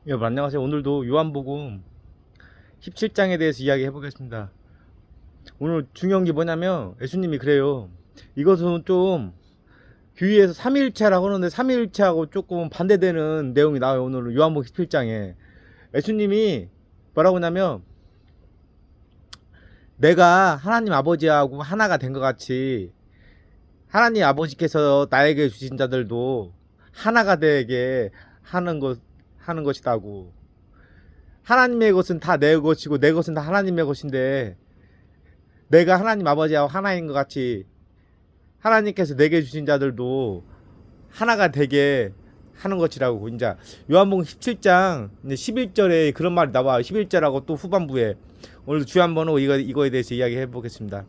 여러분 안녕하세요. 오늘도 요한복음 17장에 대해서 이야기해 보겠습니다. 오늘 중요한 게 뭐냐면 예수님이 그래요. 이것은 좀 교회에서 삼위일체라고 하는데 삼위일체하고 조금 반대되는 내용이 나와요. 오늘 요한복음 17장에 예수님이 뭐라고 하냐면 내가 하나님 아버지하고 하나가 된 것 같이 하나님 아버지께서 나에게 주신 자들도 하나가 되게 하는 것이다고. 하나님의 것은 다 내 것이고 내 것은 다 하나님의 것인데 내가 하나님 아버지하고 하나인 것 같이 하나님께서 내게 주신 자들도 하나가 되게 하는 것이라고. 이제 요한복음 17장 11절에 그런 말이 나와요. 11절하고 또 후반부에 오늘 주요 한번은 이거에 대해서 이야기해 보겠습니다.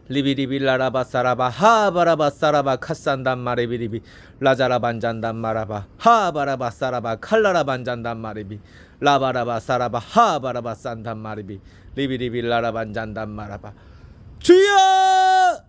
리비리빌라라바 사라바 하바라바 사라바 카산단 마레비리비 라자라 반잔단 마라바 하바라바 사라바 칼라라 반잔단 마레비 라바라바 사라바 하바라바 산단 마레비 리비리빌라라 반잔단 마라바 주여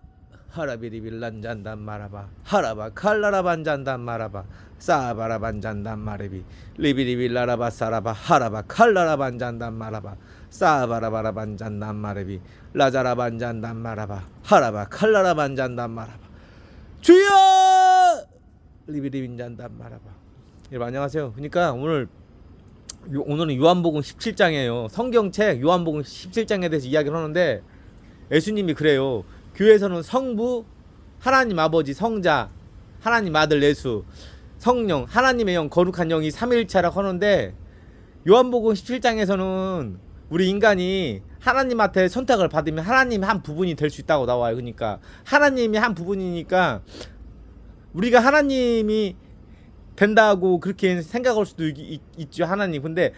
하라비리빌란잔단 마라바 하라바 칼라라 반잔단 마라바 사바라 반잔단 마레비 리비리빌라라바 사라바 하라바 칼라라 반잔단 마라바 사바라바라 반잔단 마레비 라자라 반잔단 마라바 하라바 칼라라 반잔단 마라바 주여 리비리빈잔단 마라바. 여러분 안녕하세요. 그러니까 오늘은 요한복음 17장이에요. 성경책 요한복음 17장에 대해서 이야기를 하는데 예수님이 그래요. 교회에서는 성부, 하나님 아버지, 성자, 하나님 아들 예수, 성령, 하나님의 영, 거룩한 영이 삼위일체라고 하는데 요한복음 17장에서는 우리 인간이 하나님한테 선택을 받으면 하나님의 한 부분이 될 수 있다고 나와요. 그러니까 하나님이 한 부분이니까 우리가 하나님이 된다고 그렇게 생각할 수도 있죠. 하나님. 근데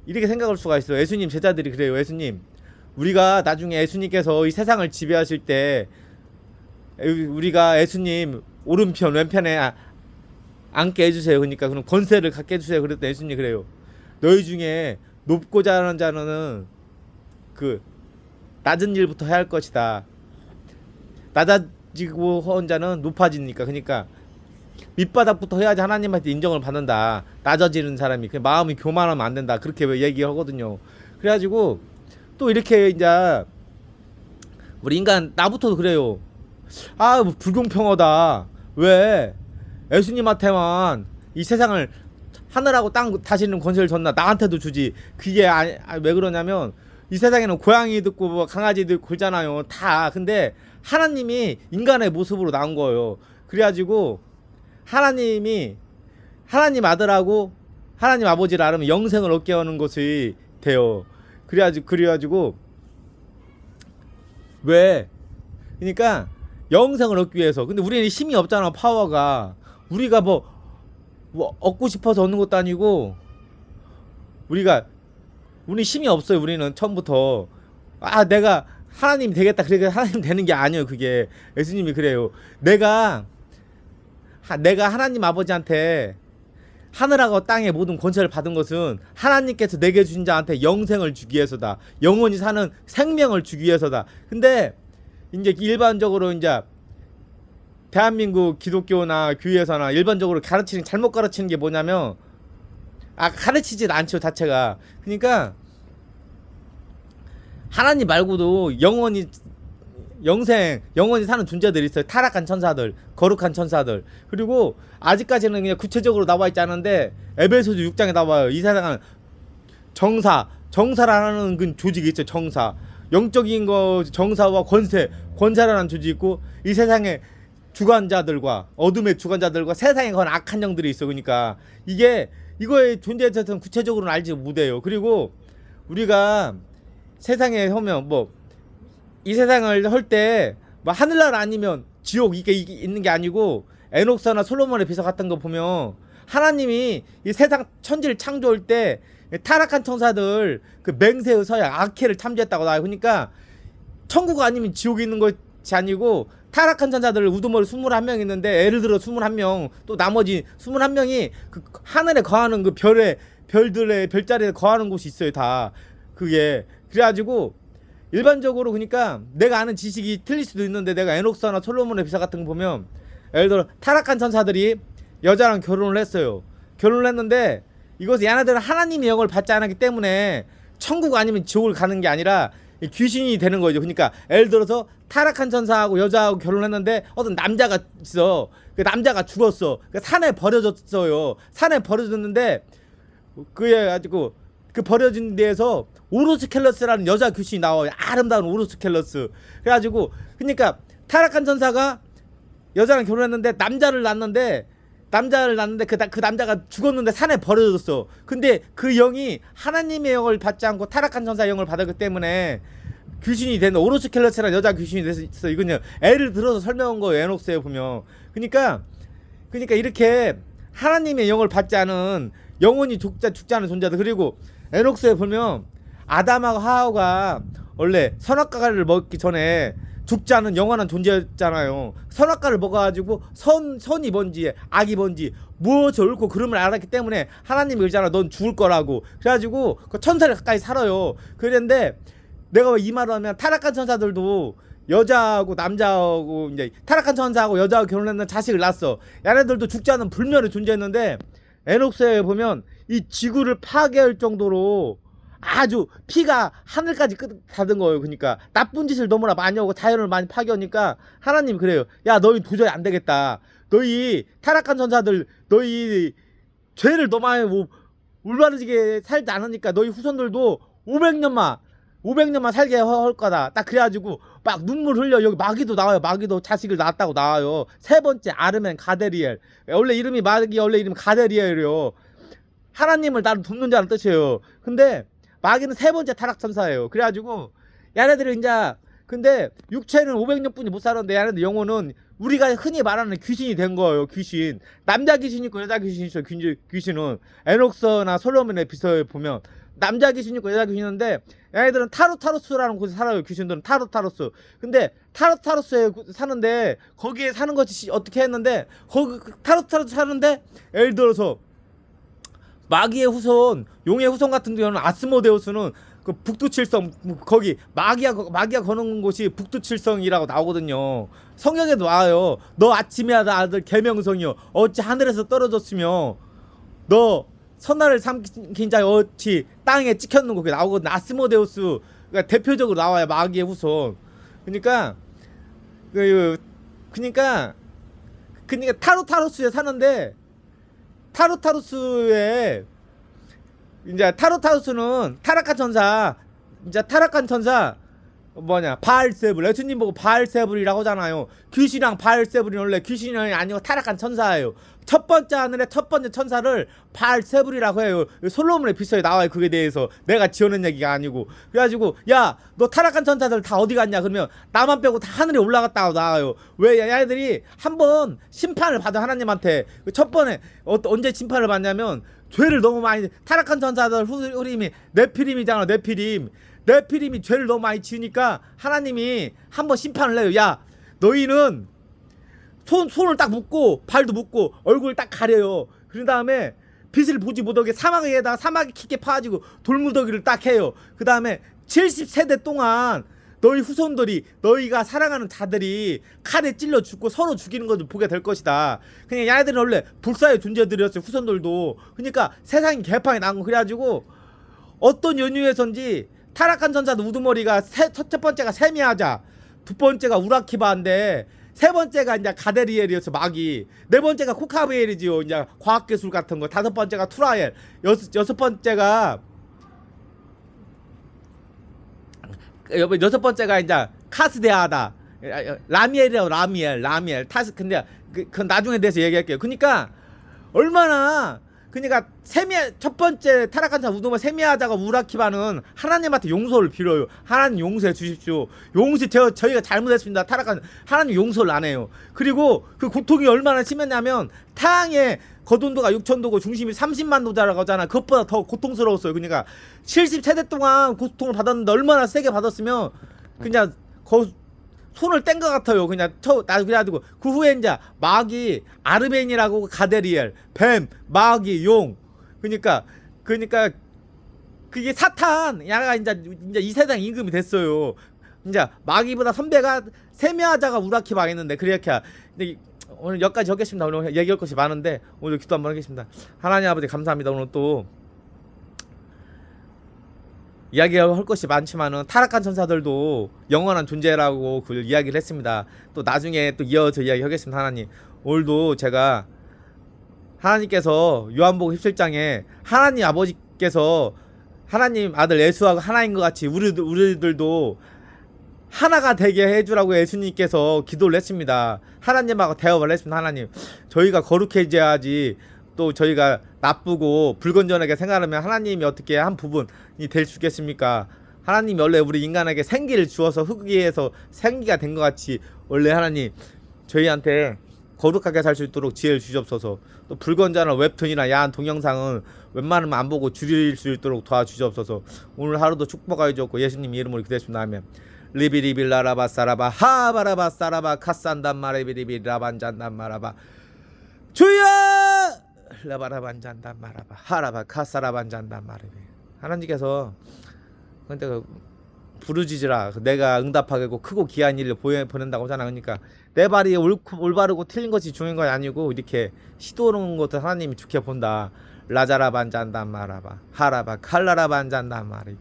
이렇게 생각할 수가 있어요. 예수님 제자들이 그래요. 예수님, 우리가 나중에 예수님께서 이 세상을 지배하실 때 우리가 예수님 오른편 왼편에 앉게 해주세요. 그러니까 그럼 권세를 갖게 해주세요. 그랬더니 예수님 그래요. 너희 중에 높고자 하는 자는 그 낮은 일부터 해야 할 것이다. 낮아지고 하는 자는 높아지니까. 그러니까 밑바닥부터 해야지 하나님한테 인정을 받는다. 낮아지는 사람이 그 마음이 교만하면 안 된다. 그렇게 얘기하거든요. 그래가지고 또 이렇게 이제 우리 인간 나부터도 그래요. 아, 뭐 불공평하다. 왜 예수님한테만 이 세상을 하늘하고 땅 다스리는 권세를 줬나 나한테도 주지. 그게 왜 그러냐면 이 세상에는 고양이도 있고 뭐 강아지도 있고 그러잖아요. 다. 근데 하나님이 인간의 모습으로 나온 거예요. 그래가지고 하나님이 하나님 아들하고 하나님 아버지를 알으면 영생을 얻게 하는 것이 돼요. 그래가지고 왜? 그러니까 영생을 얻기 위해서. 근데 우리는 힘이 없잖아. 파워가. 우리가 뭐 얻고 싶어서 얻는 것도 아니고 우리 힘이 없어요. 우리는 처음부터 내가 하나님 되겠다. 그러니까 하나님 되는 게 아니에요. 그게 예수님이 그래요. 내가 하나님 아버지한테 하늘하고 땅의 모든 권세를 받은 것은 하나님께서 내게 주신 자한테 영생을 주기 위해서다. 영원히 사는 생명을 주기 위해서다. 근데 이제 일반적으로 이제 대한민국 기독교나 교회에서나 일반적으로 잘못 가르치는 게 뭐냐면 가르치진 않죠. 자체가. 그러니까 하나님 말고도 영원히 사는 존재들이 있어요. 타락한 천사들, 거룩한 천사들. 그리고 아직까지는 그냥 구체적으로 나와 있지 않은데 에베소서 6장에 나와요. 이 세상은 정사라는 그 조직이 있죠. 정사. 영적인 거 정사와 권세라는 조직이 있고 이 세상에 주관자들과 어둠의 주관자들과 세상에 건 악한 영들이 있어. 그러니까 이거의 존재에 대해서는 구체적으로는 알지 못해요. 그리고 우리가 세상에 하면 이 세상을 할 때 뭐 하늘나라 아니면 지옥 이게 있는 게 아니고 에녹서나 솔로몬의 비서 같은 거 보면 하나님이 이 세상 천지를 창조할 때 타락한 천사들 그 맹세의 서약 아케를 탐지했다고 나와요. 그러니까 천국 아니면 지옥이 있는 것이 아니고 타락한 천사들 우두머리 21명 있는데 예를 들어 21명 또 나머지 21명이 그 하늘에 거하는 그 별자리에 거하는 곳이 있어요. 다 그게. 그래가지고 일반적으로 그러니까 내가 아는 지식이 틀릴 수도 있는데 내가 에녹서나 솔로몬의 비서 같은 거 보면 예를 들어 타락한 천사들이 여자랑 결혼을 했어요. 결혼을 했는데 이것은 얘네들은 하나님의 영을 받지 않았기 때문에 천국 아니면 지옥을 가는 게 아니라 귀신이 되는 거죠. 그러니까 예를 들어서 타락한 천사하고 여자하고 결혼했는데 어떤 남자가 있어. 그 남자가 죽었어. 그 산에 버려졌어요. 산에 버려졌는데 그래 가지고 그 버려진 데에서 오르스켈러스라는 여자 귀신이 나와요. 아름다운 오르스켈러스. 그래가지고 그러니까 타락한 천사가 여자랑 결혼했는데 남자를 낳는데 그 남자가 죽었는데 산에 버려졌어. 근데 그 영이 하나님의 영을 받지 않고 타락한 천사의 영을 받았기 때문에 귀신이 된 오르스켈러스라는 여자 귀신이 됐어. 이건 애를 들어서 설명한 거예요. 에녹스에 보면. 그러니까 이렇게 하나님의 영을 받지 않은 영원히 죽지 않은 존재들. 그리고 에녹스에 보면 아담하고 하와가 원래 선악과를 먹기 전에 죽지 않은 영원한 존재였잖아요. 선악과를 먹어가지고 선이 뭔지 악이 뭔지 무엇이 옳고 그름을 알았기 때문에 하나님이 그러잖아. 넌 죽을 거라고. 그래가지고 그 천사를 가까이 살아요. 그런데 내가 왜 이 말을 하면 타락한 천사들도 여자하고 남자하고 이제 타락한 천사하고 여자하고 결혼했는 자식을 낳았어. 얘네들도 죽지 않은 불멸의 존재였는데 에녹스에 보면 이 지구를 파괴할 정도로 아주 피가 하늘까지 닿은 거예요. 그러니까 나쁜 짓을 너무나 많이 하고 자연을 많이 파괴하니까 하나님 그래요. 야 너희 도저히 안 되겠다. 너희 타락한 천사들 너희 죄를 너무 많이 올바르게 살지 않으니까 너희 후손들도 500년만 살게 할 거다. 딱 그래가지고 막 눈물 흘려. 여기 마귀도 나와요. 마귀도 자식을 낳았다고 나와요. 세 번째 아르멘 가데리엘. 원래 이름이 마귀 원래 이름 가데리엘이요. 하나님을 나를 돕는 자는 뜻이에요. 근데 마귀는 세 번째 타락 천사예요. 그래가지고 얘네들은 이제 근데 육체는 500년뿐이 못 살았는데 얘네들 영혼은 우리가 흔히 말하는 귀신이 된 거예요. 귀신. 남자 귀신 있고 여자 귀신 있어요. 귀신은 에녹스나 솔로몬의 비서에 보면 남자 귀신 있고 여자 귀신 있는데 얘네들은 타르타루스라는 곳에 살아요. 귀신들은 타르타루스. 근데 타르타루스에 사는데 거기에 사는 것이 어떻게 했는데 거기 타르타루스 사는데 예를 들어서 마귀의 후손, 용의 후손 같은 경우는 아스모데우스는 그 북두칠성 거기 마귀가 거는 곳이 북두칠성이라고 나오거든요. 성경에도 나와요. 너 아침에 아들 계명성이요 어찌 하늘에서 떨어졌으며 너 선나를 삼킨 자 어찌 땅에 찍혔는 거 그게 나오거든요. 아스모데우스 그러니까 대표적으로 나와요. 마귀의 후손. 그러니까 타르타루스에 사는데 타르타루스에 이제 타르타루스는 타락한 천사 뭐냐 바알세불. 예수님 보고 바알세불이라고 하잖아요. 귀신이랑 바알세불이 원래 귀신이 아니고 타락한 천사예요. 첫 번째 하늘의 첫 번째 천사를 바알세불이라고 해요. 솔로몬의 비서에 나와요. 그게 대해서 내가 지어낸 얘기가 아니고. 그래가지고 야 너 타락한 천사들 다 어디 갔냐 그러면 나만 빼고 다 하늘에 올라갔다고 나와요. 왜 얘네들이 한번 심판을 받아 하나님한테. 첫 번에 언제 심판을 받냐면 죄를 너무 많이 타락한 천사들 후림이 네피림이잖아. 네피림이 죄를 너무 많이 지으니까 하나님이 한번 심판을 해요. 야 너희는 손을 딱 묶고 발도 묶고 얼굴 딱 가려요. 그런 다음에 빛을 보지 못하게 사막에다가 사막이 깊게 파가지고 돌무더기를 딱 해요. 그 다음에 70세대 동안 너희 후손들이 너희가 사랑하는 자들이 칼에 찔러 죽고 서로 죽이는 것을 보게 될 것이다. 그냥 얘네들은 원래 불사의 존재들이었어요. 후손들도. 그러니까 세상이 개판이 난 거. 그래가지고 어떤 연유에선지 타락한 천사도 우두머리가 첫 번째가 세미하자, 두 번째가 우라키바인데 세 번째가 이제 가데리엘이었어. 마귀. 네 번째가 코카베엘이지요. 이제 과학기술 같은 거. 다섯 번째가 투라엘. 여섯 번째가 이제 카스데아다. 라미엘이라고. 라미엘 근데 그건 나중에 대해서 얘기할게요. 그러니까 얼마나 첫 번째 타락한 자 우두머 세미하자가 우라키바는 하나님한테 용서를 빌어요. 하나님 용서해 주십시오. 저희가 잘못했습니다. 타락한 하나님 용서를 안 해요. 그리고 그 고통이 얼마나 심했냐면 태양의 거돈도가 6,000도고 중심이 30만 도자라고 하잖아. 그것보다 더 고통스러웠어요. 그러니까 70세대 동안 고통을 받았는데 얼마나 세게 받았으면 그냥 손을 뗀 것 같아요. 그래가지고 그 후에 이제 마귀 아르벤이라고 가데리엘, 뱀, 마귀, 용. 그러니까 그게 사탄 야가 이제 이 세상 임금이 됐어요. 이제 마귀보다 선배가 세미하자가 우라키바 했는데 그렇게 오늘 여기까지 하겠습니다. 오늘 얘기할 것이 많은데 오늘 기도 한번 하겠습니다. 하나님 아버지 감사합니다. 오늘 또 이야기할 것이 많지만은 타락한 천사들도 영원한 존재라고 그 이야기를 했습니다. 또 나중에 또 이어서 이야기하겠습니다. 하나님 오늘도 제가 하나님께서 요한복음 17장에 하나님 아버지께서 하나님 아들 예수하고 하나인 것 같이 우리들도 하나가 되게 해주라고 예수님께서 기도를 했습니다. 하나님하고 대화를 했습니다. 하나님 저희가 거룩해져야지 또 저희가 나쁘고 불건전하게 생각하면 하나님이 어떻게 한 부분이 될 수 있겠습니까? 하나님이 원래 우리 인간에게 생기를 주어서 흙위에서 생기가 된 것 같이 원래 하나님 저희한테 거룩하게 살 수 있도록 지혜를 주시옵소서. 또 불건전한 웹툰이나 야한 동영상은 웬만하면 안 보고 줄일 수 있도록 도와주시옵소서. 오늘 하루도 축복하여 주옵고 예수님 이름으로 기도했습니다. 아멘. 리비리빌라라바 사라바 하바라바 사라바 카산단 마레비리비 라반잔단 마라바 주여 라바라반잔단 마라바 하라바 카사라반잔단 마레비. 하나님께서 근데 부르짖으라 내가 응답하겠고 크고 귀한 일을 보낸다고 하잖아. 그러니까 내 말이 올바르고 틀린 것이 중요한 건 아니고 이렇게 시도하는 것도 하나님이 좋게 본다. 라자라반잔단 마라바 하라바 칼라라반잔단 마레비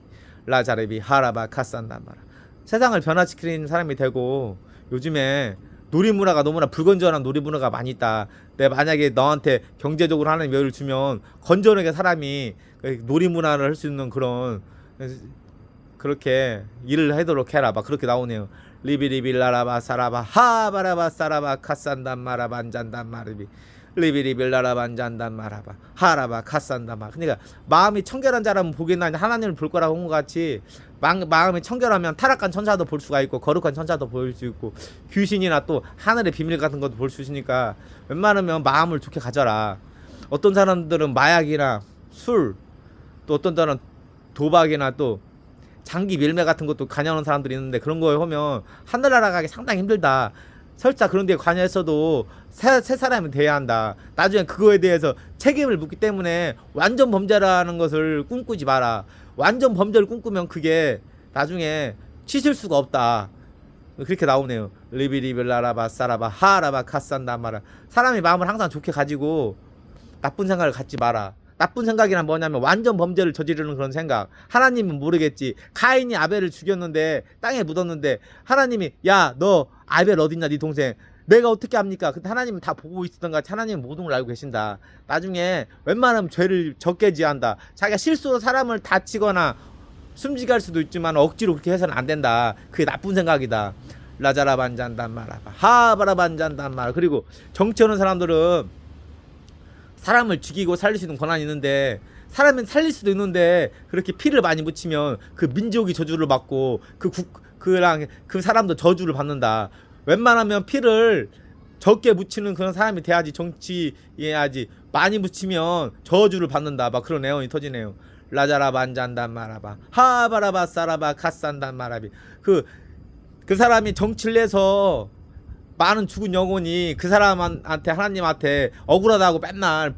라자레비 하라바 카산단 마라. 세상을 변화시키는 사람이 되고 요즘에 놀이문화가 너무나 불건전한 놀이문화가 많이 있다. 내가 만약에 너한테 경제적으로 하는 여유를 주면 건전하게 사람이 놀이문화를 할 수 있는 그런 그렇게 일을 하도록 해라. 막 그렇게 나오네요. 리비리빌라라바 사라바 하바라바 사라바 카산단 마라바 안잔단 마르비 리비리빌라라바 안잔단 마라바 하라바 카산단 마. 그러니까 마음이 청결한 자라면 보기는 하나님을 볼 거라고 한 것 같이 마음이 청결하면 타락한 천사도 볼 수가 있고 거룩한 천사도 볼 수 있고 귀신이나 또 하늘의 비밀 같은 것도 볼 수 있으니까 웬만하면 마음을 좋게 가져라. 어떤 사람들은 마약이나 술 또 어떤 사람은 도박이나 또 장기 밀매 같은 것도 관여하는 사람들이 있는데 그런 거에 보면 하늘나라 가기 상당히 힘들다. 설사 그런 데 관여했어도 새 사람이 돼야 한다. 나중에 그거에 대해서 책임을 묻기 때문에 완전 범죄라는 것을 꿈꾸지 마라. 완전 범죄를 꿈꾸면 그게 나중에 치실 수가 없다. 그렇게 나오네요. 리비리빌라라바 사라바 하라바 카산다 마라. 사람이 마음을 항상 좋게 가지고 나쁜 생각을 갖지 마라. 나쁜 생각이란 뭐냐면 완전 범죄를 저지르는 그런 생각. 하나님은 모르겠지. 가인이 아벨을 죽였는데 땅에 묻었는데 하나님이 야 너 아벨 어딨냐 네 동생 내가 어떻게 합니까? 근데 하나님은 다 보고 있었던 것 같이 하나님은 모든 걸 알고 계신다. 나중에 웬만하면 죄를 적게 지한다. 자기가 실수로 사람을 다치거나 숨지게 할 수도 있지만 억지로 그렇게 해서는 안 된다. 그게 나쁜 생각이다. 라자라 반잔단 마라바 하바라 반잔단 마라. 그리고 정치하는 사람들은 사람을 죽이고 살릴 수 있는 권한이 있는데 사람은 살릴 수도 있는데 그렇게 피를 많이 묻히면 그 민족이 저주를 받고 그 사람도 저주를 받는다. 웬만하면 피를 적게 묻히는 그런 사람이 돼야지 정치해야지. 많이 묻히면 저주를 받는다. 막 그런 내용이 터지네요. 라자라 반잔단 마라바 하바라바 사라바 카산단 마라비. 그 사람이 정치를 해서 많은 죽은 영혼이 그 사람한테 하나님한테 억울하다고 맨날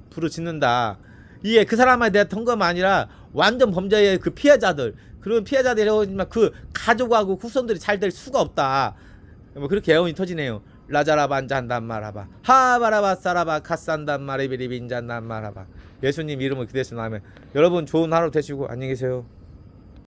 부르짖는다. 이게 그 사람에 대한 통과가 아니라 완전 범죄의 그 피해자들 그런 피해자들이 그 가족하고 후손들이 잘 될 수가 없다. 뭐 그렇게 애원이 터지네요. 라자라반잔단 마라바 하바라바 사라바 카산단 마리비리빈잔단 마라바. 예수님 이름을 기대했으면 하면 여러분 좋은 하루 되시고 안녕히 계세요.